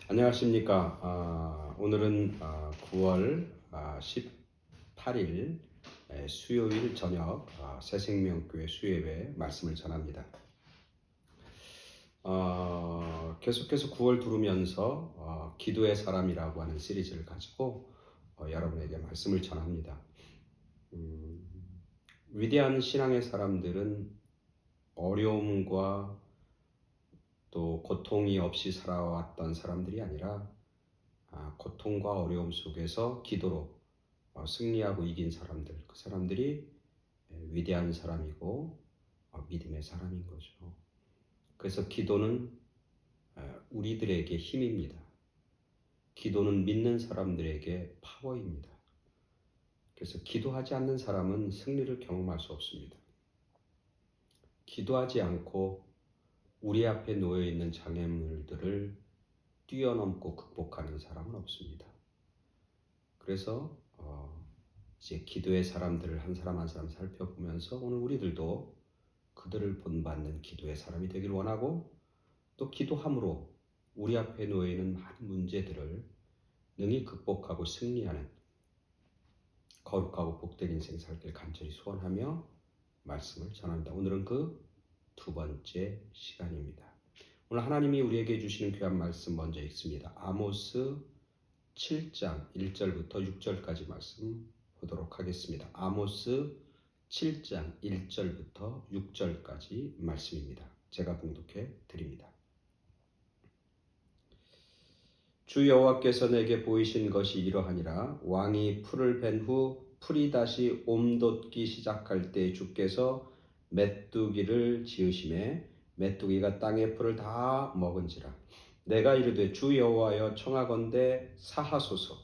안녕하십니까. 오늘은 9월 18일 수요일 저녁 새생명교회 수요예배 말씀을 전합니다. 계속해서 9월 두르면서 기도의 사람이라고 하는 시리즈를 가지고 여러분에게 말씀을 전합니다. 위대한 신앙의 사람들은 어려움과 또 고통이 없이 살아왔던 사람들이 아니라 고통과 어려움 속에서 기도로 승리하고 이긴 사람들, 그 사람들이 위대한 사람이고 믿음의 사람인 거죠. 그래서 기도는 우리들에게 힘입니다. 기도는 믿는 사람들에게 파워입니다. 그래서 기도하지 않는 사람은 승리를 경험할 수 없습니다. 기도하지 않고 우리 앞에 놓여 있는 장애물들을 뛰어넘고 극복하는 사람은 없습니다. 그래서 이제 기도의 사람들을 한 사람 한 사람 살펴보면서 오늘 우리들도 그들을 본받는 기도의 사람이 되길 원하고, 또 기도함으로 우리 앞에 놓여 있는 많은 문제들을 능히 극복하고 승리하는 거룩하고 복된 인생 살길 간절히 소원하며 말씀을 전합니다. 오늘은 그 두 번째 시간입니다. 오늘 하나님이 우리에게 주시는 귀한 말씀 먼저 읽습니다. 아모스 7장 1절부터 6절까지 말씀 보도록 하겠습니다. 아모스 7장 1절부터 6절까지 말씀입니다. 제가 봉독해 드립니다. 주 여호와께서 내게 보이신 것이 이러하니라. 왕이 풀을 벤 후 풀이 다시 옴돋기 시작할 때 주께서 메뚜기를 지으심에 메뚜기가 땅의 풀을 다 먹은지라. 내가 이르되 주 여호와여 청하건대 사하소서.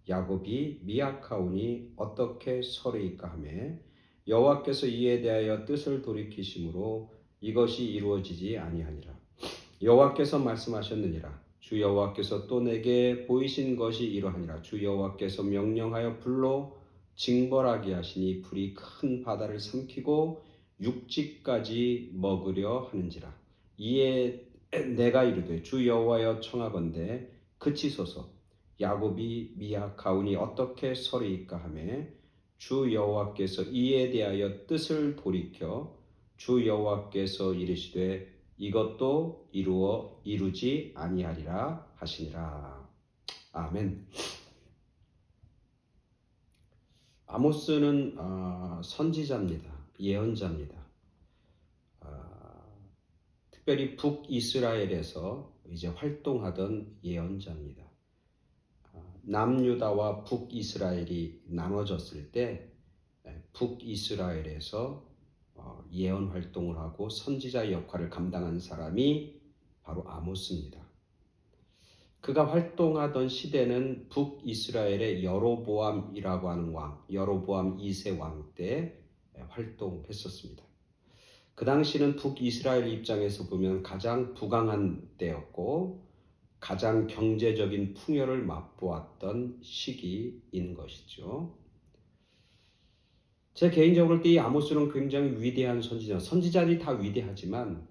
야곱이 미약하오니 어떻게 서리이까 하매 여호와께서 이에 대하여 뜻을 돌이키심으로 이것이 이루어지지 아니하니라. 여호와께서 말씀하셨느니라. 주 여호와께서 또 내게 보이신 것이 이러하니라. 주 여호와께서 명령하여 불로 징벌하게 하시니 불이 큰 바다를 삼키고 육지까지 먹으려 하는지라. 이에 내가 이르되 주 여호와여 청하건대 그치소서. 야곱이 미약하오니 어떻게 서리이까 하매 주 여호와께서 이에 대하여 뜻을 돌이켜 주 여호와께서 이르시되 이것도 이루지 아니하리라 하시니라. 아멘. 아모스는 선지자입니다. 예언자입니다. 특별히 북이스라엘에서 이제 활동하던 예언자입니다. 남유다와 북이스라엘이 나눠졌을 때 북이스라엘에서 예언 활동을 하고 선지자 역할을 감당한 사람이 바로 아모스입니다. 그가 활동하던 시대는 북이스라엘의 여로보암이라고 하는 왕, 여로보암 2세 왕 때 활동했었습니다. 그 당시는 북이스라엘 입장에서 보면 가장 부강한 때였고 가장 경제적인 풍요를 맛보았던 시기인 것이죠. 제 개인적으로 이 아모스는 굉장히 위대한 선지자, 선지자들이 다 위대하지만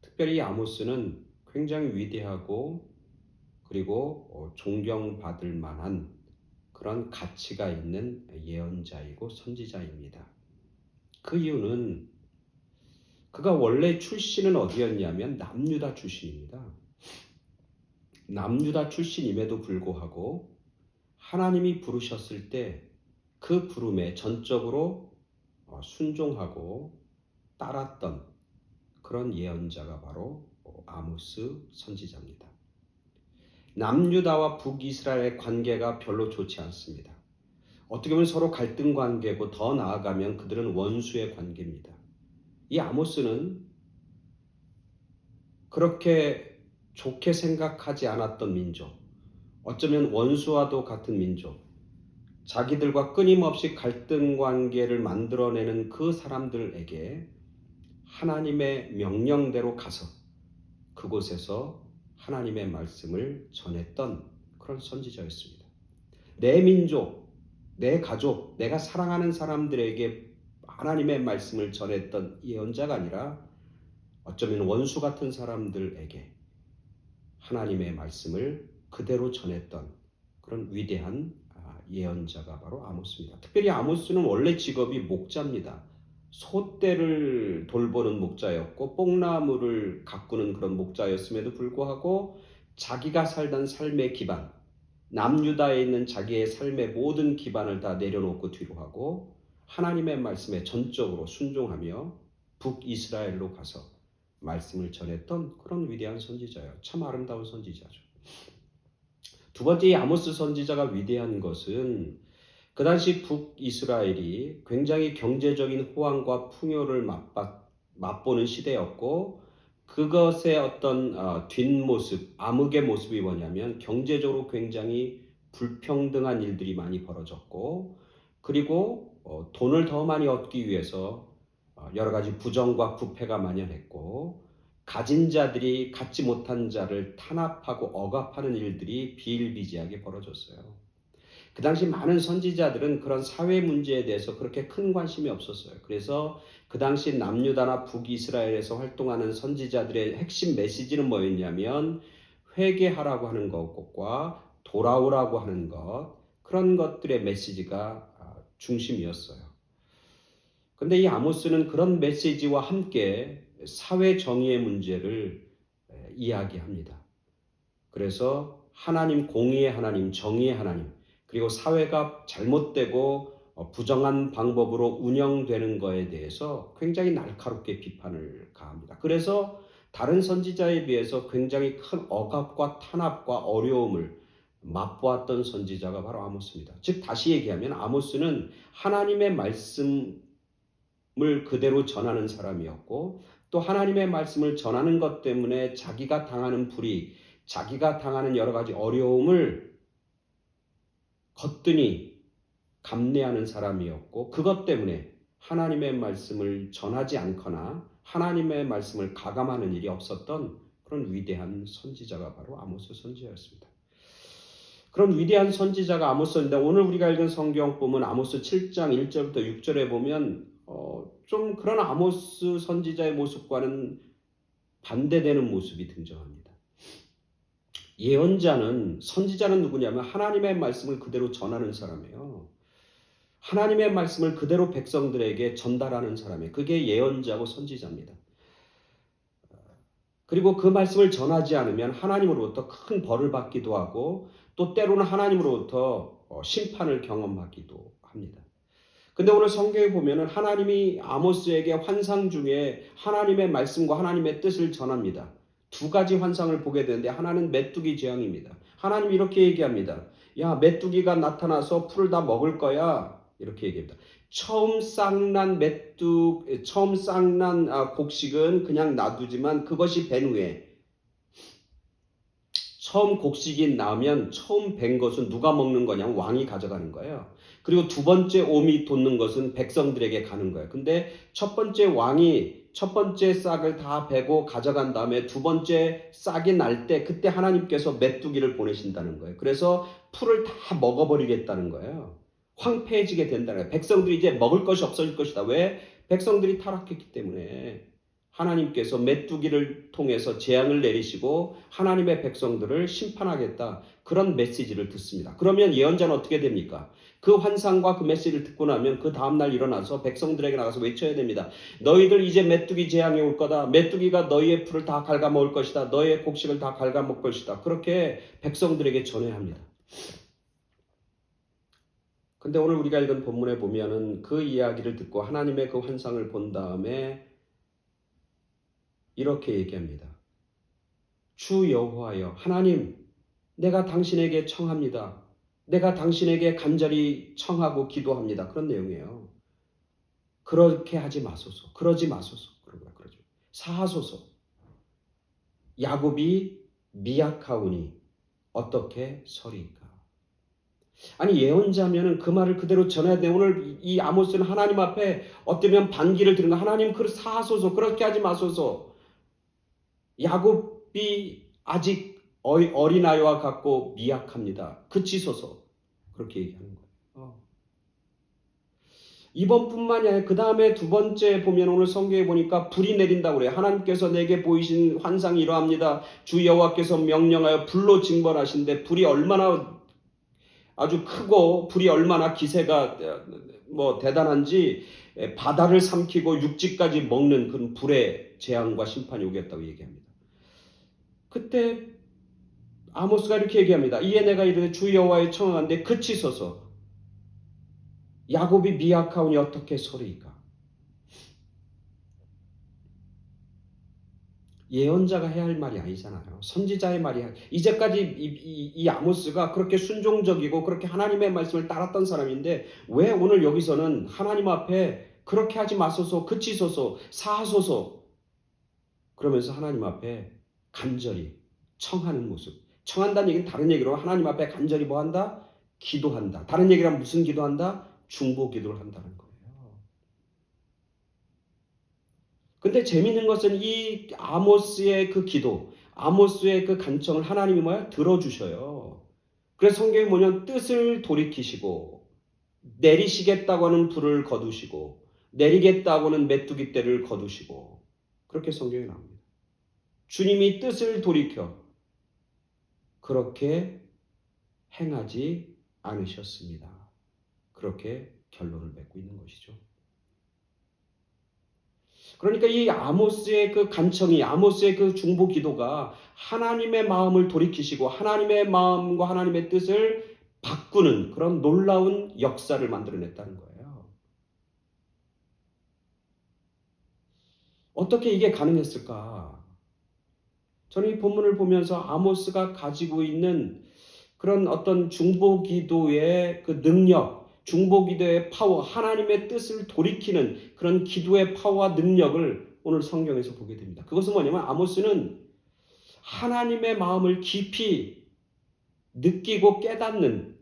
특별히 아모스는 굉장히 위대하고 그리고 존경받을 만한 그런 가치가 있는 예언자이고 선지자입니다. 그 이유는 그가 원래 출신은 어디였냐면 남유다 출신입니다. 남유다 출신임에도 불구하고 하나님이 부르셨을 때 그 부름에 전적으로 순종하고 따랐던 그런 예언자가 바로 아모스 선지자입니다. 남유다와 북이스라엘의 관계가 별로 좋지 않습니다. 어떻게 보면 서로 갈등 관계고 더 나아가면 그들은 원수의 관계입니다. 이 아모스는 그렇게 좋게 생각하지 않았던 민족, 어쩌면 원수와도 같은 민족, 자기들과 끊임없이 갈등 관계를 만들어내는 그 사람들에게 하나님의 명령대로 가서 그곳에서 하나님의 말씀을 전했던 그런 선지자였습니다. 내 민족, 내 가족, 내가 사랑하는 사람들에게 하나님의 말씀을 전했던 예언자가 아니라 어쩌면 원수 같은 사람들에게 하나님의 말씀을 그대로 전했던 그런 위대한 예언자가 바로 아모스입니다. 특별히 아모스는 원래 직업이 목자입니다. 소떼를 돌보는 목자였고 뽕나무를 가꾸는 그런 목자였음에도 불구하고 자기가 살던 삶의 기반, 남유다에 있는 자기의 삶의 모든 기반을 다 내려놓고 뒤로 하고 하나님의 말씀에 전적으로 순종하며 북이스라엘로 가서 말씀을 전했던 그런 위대한 선지자예요. 참 아름다운 선지자죠. 두 번째, 이 아모스 선지자가 위대한 것은 그 당시 북이스라엘이 굉장히 경제적인 호황과 풍요를 맛보는 시대였고 그것의 어떤 뒷모습, 암흑의 모습이 뭐냐면 경제적으로 굉장히 불평등한 일들이 많이 벌어졌고 그리고 돈을 더 많이 얻기 위해서 여러 가지 부정과 부패가 만연했고 가진 자들이 갖지 못한 자를 탄압하고 억압하는 일들이 비일비재하게 벌어졌어요. 그 당시 많은 선지자들은 그런 사회 문제에 대해서 그렇게 큰 관심이 없었어요. 그래서 그 당시 남유다나 북이스라엘에서 활동하는 선지자들의 핵심 메시지는 뭐였냐면 회개하라고 하는 것과 돌아오라고 하는 것, 그런 것들의 메시지가 중심이었어요. 그런데 이 아모스는 그런 메시지와 함께 사회 정의의 문제를 이야기합니다. 그래서 하나님, 공의의 하나님, 정의의 하나님, 그리고 사회가 잘못되고 부정한 방법으로 운영되는 것에 대해서 굉장히 날카롭게 비판을 가합니다. 그래서 다른 선지자에 비해서 굉장히 큰 억압과 탄압과 어려움을 맛보았던 선지자가 바로 아모스입니다. 즉 다시 얘기하면 아모스는 하나님의 말씀을 그대로 전하는 사람이었고 또 하나님의 말씀을 전하는 것 때문에 자기가 당하는 불이익, 자기가 당하는 여러 가지 어려움을 거뜬히 감내하는 사람이었고 그것 때문에 하나님의 말씀을 전하지 않거나 하나님의 말씀을 가감하는 일이 없었던 그런 위대한 선지자가 바로 아모스 선지자였습니다. 그런 위대한 선지자가 아모스인데 오늘 우리가 읽은 성경 보면 아모스 7장 1절부터 6절에 보면 좀 그런 아모스 선지자의 모습과는 반대되는 모습이 등장합니다. 예언자는, 선지자는 누구냐면 하나님의 말씀을 그대로 전하는 사람이에요. 하나님의 말씀을 그대로 백성들에게 전달하는 사람이에요. 그게 예언자고 선지자입니다. 그리고 그 말씀을 전하지 않으면 하나님으로부터 큰 벌을 받기도 하고 또 때로는 하나님으로부터 심판을 경험하기도 합니다. 근데 오늘 성경에 보면은 하나님이 아모스에게 환상 중에 하나님의 말씀과 하나님의 뜻을 전합니다. 두 가지 환상을 보게 되는데 하나는 메뚜기 재앙입니다. 하나님이 이렇게 얘기합니다. 야, 메뚜기가 나타나서 풀을 다 먹을 거야. 이렇게 얘기합니다. 처음 쌍난 곡식은 그냥 놔두지만 그것이 벤 후에 처음 곡식이 나면 처음 벤 것은 누가 먹는 거냐면 왕이 가져가는 거예요. 그리고 두 번째 옴이 돋는 것은 백성들에게 가는 거예요. 근데 첫 번째 왕이 첫 번째 싹을 다 베고 가져간 다음에 두 번째 싹이 날 때 그때 하나님께서 메뚜기를 보내신다는 거예요. 그래서 풀을 다 먹어버리겠다는 거예요. 황폐해지게 된다는 거예요. 백성들이 이제 먹을 것이 없어질 것이다. 왜? 백성들이 타락했기 때문에 하나님께서 메뚜기를 통해서 재앙을 내리시고 하나님의 백성들을 심판하겠다. 그런 메시지를 듣습니다. 그러면 예언자는 어떻게 됩니까? 그 환상과 그 메시지를 듣고 나면 그 다음날 일어나서 백성들에게 나가서 외쳐야 됩니다. 너희들 이제 메뚜기 재앙이 올 거다. 메뚜기가 너희의 풀을 다 갉아먹을 것이다. 너희의 곡식을 다 갉아먹을 것이다. 그렇게 백성들에게 전해야 합니다. 근데 오늘 우리가 읽은 본문에 보면은 그 이야기를 듣고 하나님의 그 환상을 본 다음에 이렇게 얘기합니다. 주 여호와여, 하나님, 내가 당신에게 청합니다. 내가 당신에게 간절히 청하고 기도합니다. 그런 내용이에요. 그렇게 하지 마소서. 그러지 마소서. 그러죠. 사하소서. 야곱이 미약하오니 어떻게 서리까? 아니 예언자면은 그 말을 그대로 전해야 돼. 오늘 이 아모스는 하나님 앞에 어쩌면 반기를 드는 거. 하나님 그 사하소서. 그렇게 하지 마소서. 야곱이 아직 어린아이와 같고 미약합니다. 그치소서. 그렇게 얘기하는 거예요. 이번뿐만이 아니라 그 다음에 두 번째 보면 오늘 성경에 보니까 불이 내린다고 그래요. 하나님께서 내게 보이신 환상이 이러합니다. 주 여호와께서 명령하여 불로 징벌하신데 불이 얼마나 아주 크고 불이 얼마나 기세가 대단한지 바다를 삼키고 육지까지 먹는 그런 불의 재앙과 심판이 오겠다고 얘기합니다. 그때 아모스가 이렇게 얘기합니다. 이에 내가 이르되 주 여호와의 청하건대 그치소서. 야곱이 미약하오니 어떻게 소리이까? 예언자가 해야 할 말이 아니잖아요. 선지자의 말이야. 이제까지 이 아모스가 그렇게 순종적이고 그렇게 하나님의 말씀을 따랐던 사람인데 왜 오늘 여기서는 하나님 앞에 그렇게 하지 마소서, 그치소서, 사하소서 그러면서 하나님 앞에 간절히 청하는 모습. 청한다는 얘기는 다른 얘기로 하나님 앞에 간절히 뭐한다? 기도한다. 다른 얘기란 무슨 기도한다? 중보 기도를 한다는 거예요. 근데 재밌는 것은 이 아모스의 그 기도, 아모스의 그 간청을 하나님이 뭐야? 들어주셔요. 그래서 성경이 뭐냐면 뜻을 돌이키시고 내리시겠다고 하는 불을 거두시고 내리겠다고 하는 메뚜기 떼를 거두시고 그렇게 성경에 나옵니다. 주님이 뜻을 돌이켜 그렇게 행하지 않으셨습니다. 그렇게 결론을 맺고 있는 것이죠. 그러니까 이 아모스의 그 간청이 아모스의 그 중보 기도가 하나님의 마음을 돌이키시고 하나님의 마음과 하나님의 뜻을 바꾸는 그런 놀라운 역사를 만들어냈다는 거예요. 어떻게 이게 가능했을까? 저는 이 본문을 보면서 아모스가 가지고 있는 그런 어떤 중보 기도의 그 능력, 중보 기도의 파워, 하나님의 뜻을 돌이키는 그런 기도의 파워와 능력을 오늘 성경에서 보게 됩니다. 그것은 뭐냐면 아모스는 하나님의 마음을 깊이 느끼고 깨닫는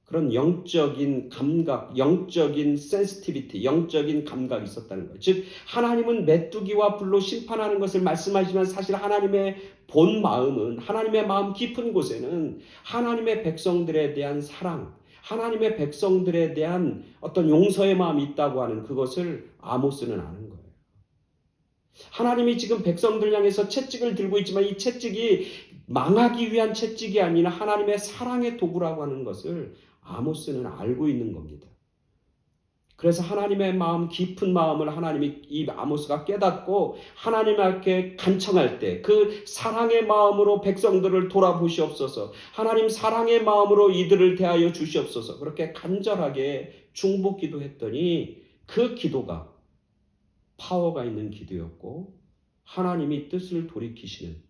그런 영적인 감각, 영적인 센시티비티, 영적인 감각이 있었다는 거예요. 즉 하나님은 메뚜기와 불로 심판하는 것을 말씀하시지만 사실 하나님의 본 마음은 하나님의 마음 깊은 곳에는 하나님의 백성들에 대한 사랑, 하나님의 백성들에 대한 어떤 용서의 마음이 있다고 하는 그것을 아모스는 아는 거예요. 하나님이 지금 백성들 향해서 채찍을 들고 있지만 이 채찍이 망하기 위한 채찍이 아니라 하나님의 사랑의 도구라고 하는 것을 아모스는 알고 있는 겁니다. 그래서 하나님의 마음 깊은 마음을 하나님이 이 아모스가 깨닫고 하나님 앞에 간청할 때 그 사랑의 마음으로 백성들을 돌아보시옵소서. 하나님 사랑의 마음으로 이들을 대하여 주시옵소서. 그렇게 간절하게 중보 기도했더니 그 기도가 파워가 있는 기도였고 하나님이 뜻을 돌이키시는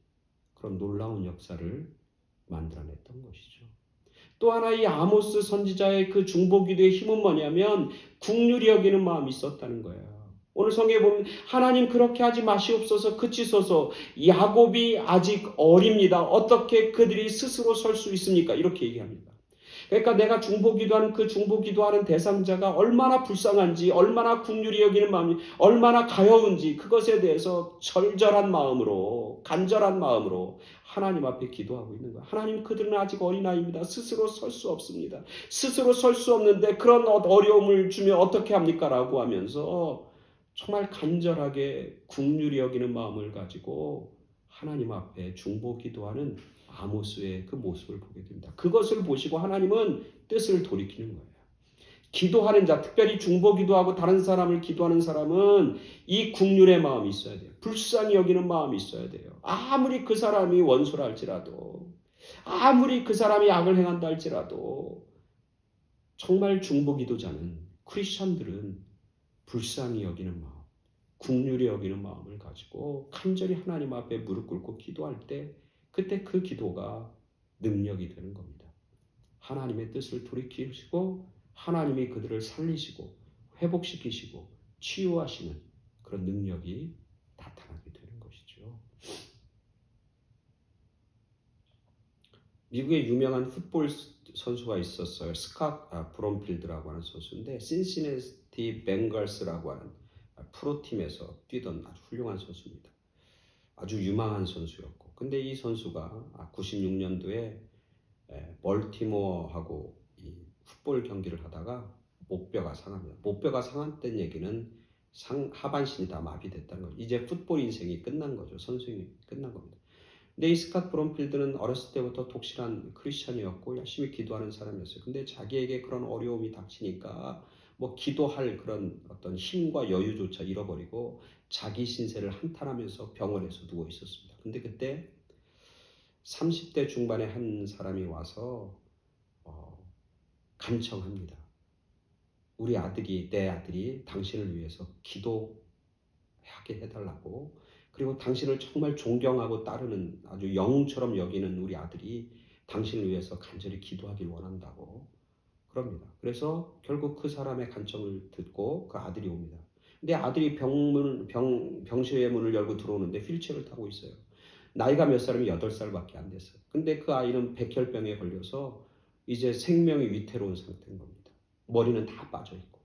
그런 놀라운 역사를 만들어냈던 것이죠. 또 하나 이 아모스 선지자의 그 중보 기도의 힘은 뭐냐면 긍휼히 여기는 마음이 있었다는 거예요. 오늘 성경에 보면 하나님 그렇게 하지 마시옵소서 그치소서 야곱이 아직 어립니다. 어떻게 그들이 스스로 설 수 있습니까? 이렇게 얘기합니다. 그러니까 내가 중보 기도하는 그 중보 기도하는 대상자가 얼마나 불쌍한지 얼마나 긍휼히 여기는 마음이 얼마나 가여운지 그것에 대해서 절절한 마음으로 간절한 마음으로 하나님 앞에 기도하고 있는 거야. 하나님 그들은 아직 어린아이입니다. 스스로 설 수 없습니다. 스스로 설 수 없는데 그런 어려움을 주면 어떻게 합니까? 라고 하면서 정말 간절하게 긍휼히 여기는 마음을 가지고 하나님 앞에 중보 기도하는 아모스의 그 모습을 보게 됩니다. 그것을 보시고 하나님은 뜻을 돌이키는 거예요. 기도하는 자, 특별히 중보 기도하고 다른 사람을 기도하는 사람은 이 긍휼의 마음이 있어야 돼요. 불쌍히 여기는 마음이 있어야 돼요. 아무리 그 사람이 원수라 할지라도 아무리 그 사람이 악을 행한다 할지라도 정말 중보 기도자는 크리스천들은 불쌍히 여기는 마음, 긍휼히 여기는 마음을 가지고 간절히 하나님 앞에 무릎 꿇고 기도할 때 그때 그 기도가 능력이 되는 겁니다. 하나님의 뜻을 돌이키시고 하나님이 그들을 살리시고 회복시키시고 치유하시는 그런 능력이 나타나게 되는 것이죠. 미국의 유명한 풋볼 선수가 있었어요. 스캇 브롬필드라고 하는 선수인데 신시내티 벵걸스라고 하는 프로팀에서 뛰던 아주 훌륭한 선수입니다. 아주 유망한 선수였고 근데 이 선수가 96년도에 벌티모어하고 이 풋볼 경기를 하다가 목뼈가 상합니다. 목뼈가 상한다는 얘기는 하반신이 다 마비됐다는 거죠. 이제 풋볼 인생이 끝난 거죠. 선수행이 끝난 겁니다. 근데 이 스캇 브롬필드는 어렸을 때부터 독실한 크리스천이었고 열심히 기도하는 사람이었어요. 근데 자기에게 그런 어려움이 닥치니까 뭐 기도할 그런 어떤 힘과 여유조차 잃어버리고 자기 신세를 한탄하면서 병원에서 누워 있었습니다. 근데 그때 30대 중반에 한 사람이 와서 간청합니다. 내 아들이 당신을 위해서 기도하게 해달라고, 그리고 당신을 정말 존경하고 따르는 아주 영웅처럼 여기는 우리 아들이 당신을 위해서 간절히 기도하길 원한다고 그럽니다. 그래서 결국 그 사람의 간청을 듣고 그 아들이 옵니다. 근데 아들이 병실의 문을 열고 들어오는데 휠체어를 타고 있어요. 나이가 몇 살이면 8살밖에 안 됐어요. 근데 그 아이는 백혈병에 걸려서 이제 생명이 위태로운 상태인 겁니다. 머리는 다 빠져 있고.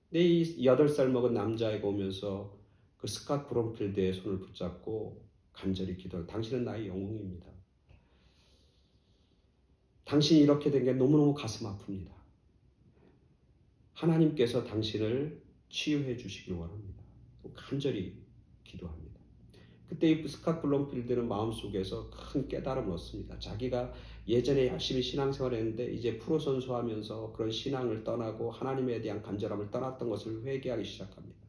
근데 이 8살 먹은 남자애가 오면서 그 스캇 브롬필드의 손을 붙잡고 간절히 기도를, 당신은 나의 영웅입니다. 당신이 이렇게 된 게 너무너무 가슴 아픕니다. 하나님께서 당신을 치유해 주시길 원합니다. 간절히 기도합니다. 그때 이 스캇 블럼필드는 마음속에서 큰 깨달음을 얻습니다. 자기가 예전에 열심히 신앙생활을 했는데 이제 프로 선수하면서 그런 신앙을 떠나고 하나님에 대한 간절함을 떠났던 것을 회개하기 시작합니다.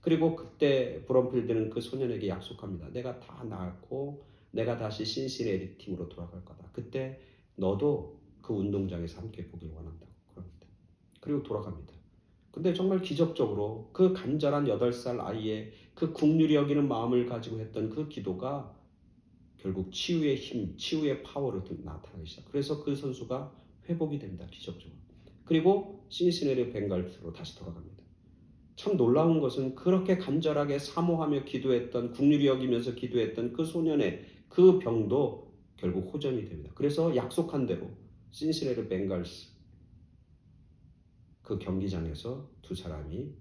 그리고 그때 브럼필드는 그 소년에게 약속합니다. 내가 다 나았고 내가 다시 신시내리 팀으로 돌아갈 거다. 그때 너도 그 운동장에서 함께 보길 원한다고 그럽니다. 그리고 돌아갑니다. 근데 정말 기적적으로 그 간절한 8살 아이의 그 긍휼히 여기는 마음을 가지고 했던 그 기도가 결국 치유의 힘, 치유의 파워로 나타나기 시작. 그래서 그 선수가 회복이 됩니다. 기적적으로. 그리고 신시내리 벵갈스로 다시 돌아갑니다. 참 놀라운 것은 그렇게 간절하게 사모하며 기도했던, 긍휼히 여기면서 기도했던 그 소년의 그 병도 결국 호전이 됩니다. 그래서 약속한 대로 신시내리 벵갈스 그 경기장에서 두 사람이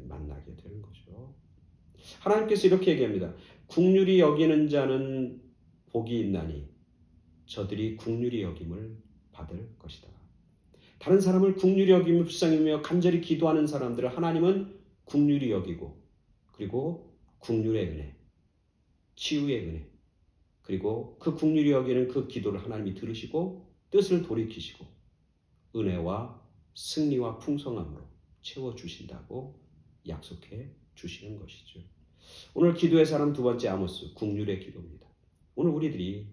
만나게 되는 거죠. 하나님께서 이렇게 얘기합니다. 긍휼히 여기는 자는 복이 있나니 저들이 긍휼히 여김을 받을 것이다. 다른 사람을 긍휼히 여기며 불쌍히 여기며 간절히 기도하는 사람들을 하나님은 긍휼히 여기고, 그리고 긍휼의 은혜, 치유의 은혜, 그리고 그 긍휼히 여기는 그 기도를 하나님이 들으시고 뜻을 돌이키시고 은혜와 승리와 풍성함으로 채워주신다고 약속해 주시는 것이죠. 오늘 기도의 사람 두 번째 아모스, 긍휼의 기도입니다. 오늘 우리들이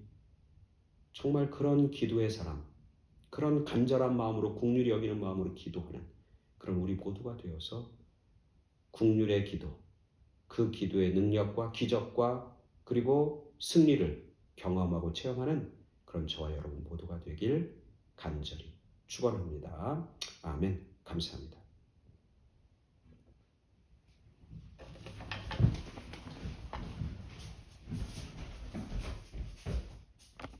정말 그런 기도의 사람, 그런 간절한 마음으로 긍휼히 여기는 마음으로 기도하는 그런 우리 모두가 되어서 긍휼의 기도, 그 기도의 능력과 기적과 그리고 승리를 경험하고 체험하는 그런 저와 여러분 모두가 되길 간절히 축원합니다. 아멘. 감사합니다.